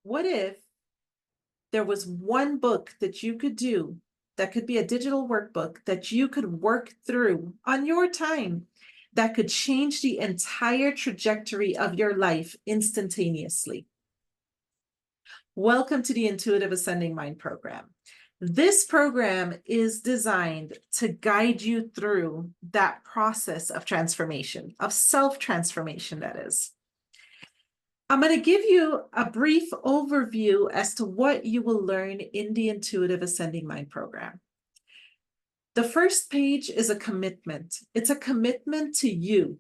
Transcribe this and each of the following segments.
What if there was one book that you could do that could be a digital workbook that you could work through on your time that could change the entire trajectory of your life instantaneously? Welcome to the Intuitive Ascending Mind program. This program is designed to guide you through that process of transformation, of self-transformation, that is. I'm going to give you a brief overview as to what you will learn in the Intuitive Ascending Mind program. The first page is a commitment. It's a commitment to you,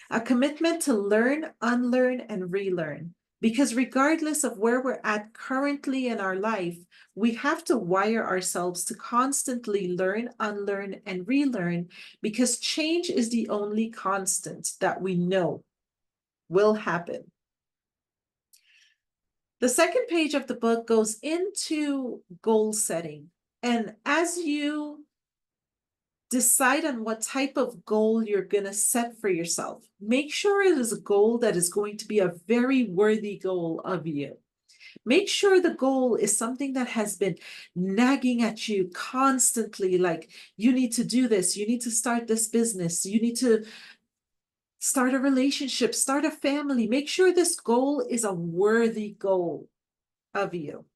a commitment to learn, unlearn, and relearn. Because regardless of where we're at currently in our life, we have to wire ourselves to constantly learn, unlearn, and relearn, because change is the only constant that we know will happen. The second page of the book goes into goal setting. And as you decide on what type of goal you're going to set for yourself, make sure it is a goal that is going to be a very worthy goal of you. Make sure the goal is something that has been nagging at you constantly, like you need to do this, you need to start this business, you need to start a relationship, start a family. Make sure this goal is a worthy goal of you.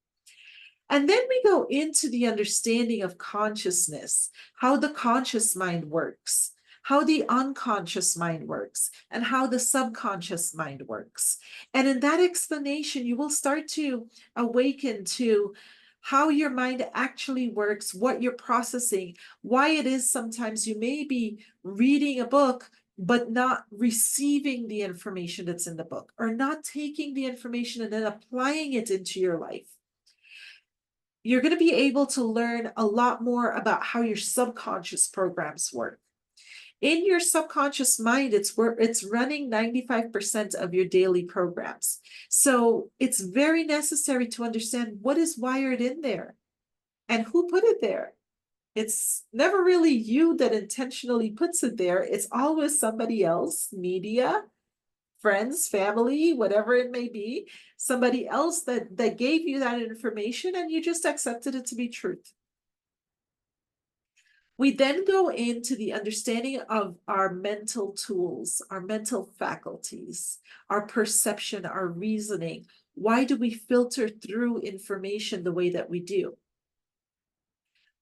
And then we go into the understanding of consciousness, how the conscious mind works, how the unconscious mind works, and how the subconscious mind works. And in that explanation, you will start to awaken to how your mind actually works, what you're processing, why it is sometimes you may be reading a book but not receiving the information that's in the book, or not taking the information and then applying it into your life. You're going to be able to learn a lot more about how your subconscious programs work. In your subconscious mind, it's running 95% of your daily programs. So it's very necessary to understand what is wired in there and who put it there. It's never really you that intentionally puts it there. It's always somebody else, media, friends, family, whatever it may be, somebody else that gave you that information and you just accepted it to be truth. We then go into the understanding of our mental tools, our mental faculties, our perception, our reasoning. Why do we filter through information the way that we do?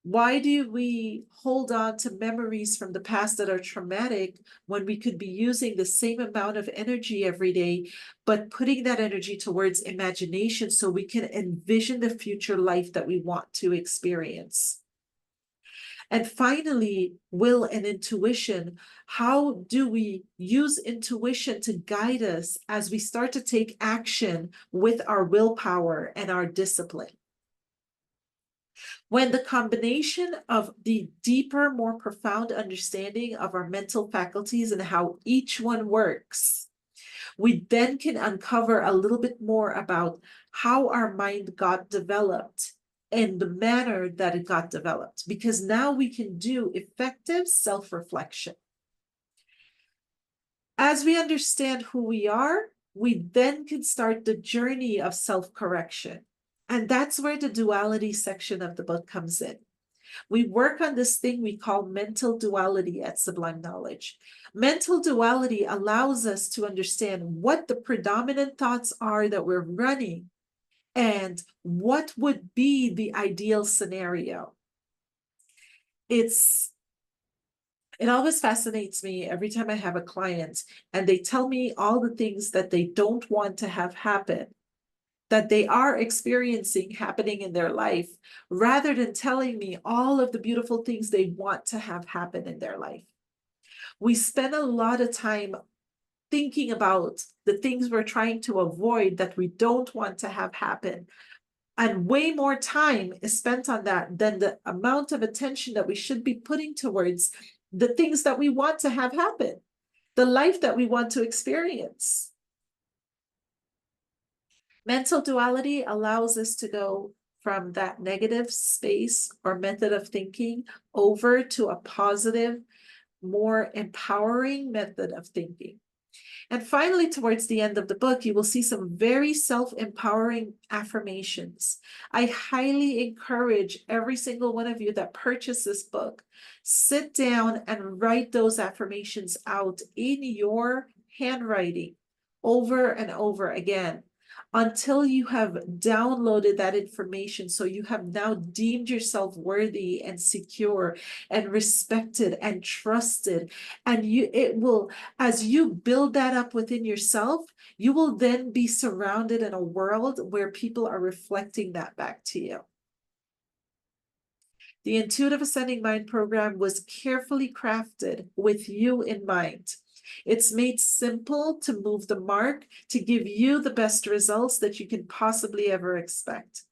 Why do we hold on to memories from the past that are traumatic when we could be using the same amount of energy every day, but putting that energy towards imagination so we can envision the future life that we want to experience? And finally, will and intuition. How do we use intuition to guide us as we start to take action with our willpower and our discipline? When the combination of the deeper, more profound understanding of our mental faculties and how each one works, we then can uncover a little bit more about how our mind got developed and the manner that it got developed, because now we can do effective self-reflection. As we understand who we are, we then can start the journey of self-correction. And that's where the duality section of the book comes in. We work on this thing we call mental duality at Sublime Knowledge. Mental duality allows us to understand what the predominant thoughts are that we're running and what would be the ideal scenario. It always fascinates me every time I have a client and they tell me all the things that they don't want to have happen, that they are experiencing happening in their life, rather than telling me all of the beautiful things they want to have happen in their life. We spend a lot of time thinking about the things we're trying to avoid that we don't want to have happen. And way more time is spent on that than the amount of attention that we should be putting towards the things that we want to have happen, the life that we want to experience. Mental duality allows us to go from that negative space or method of thinking over to a positive, more empowering method of thinking. And finally, towards the end of the book, you will see some very self-empowering affirmations. I highly encourage every single one of you that purchase this book, sit down and write those affirmations out in your handwriting over and over again until you have downloaded that information. So you have now deemed yourself worthy and secure and respected and trusted. And it will, as you build that up within yourself, you will then be surrounded in a world where people are reflecting that back to you. The Intuitive Ascending Mind program was carefully crafted with you in mind. It's made simple to move the mark to give you the best results that you can possibly ever expect.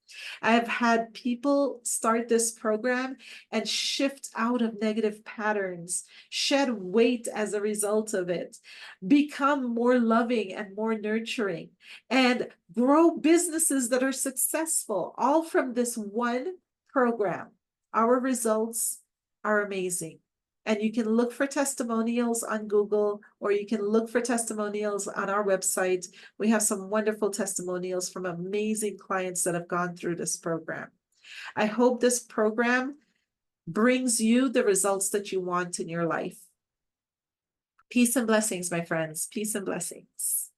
I have had people start this program and shift out of negative patterns, shed weight as a result of it, become more loving and more nurturing, and grow businesses that are successful, all from this one program. Our results are amazing. And you can look for testimonials on Google, or you can look for testimonials on our website. We have some wonderful testimonials from amazing clients that have gone through this program. I hope this program brings you the results that you want in your life. Peace and blessings, my friends. Peace and blessings.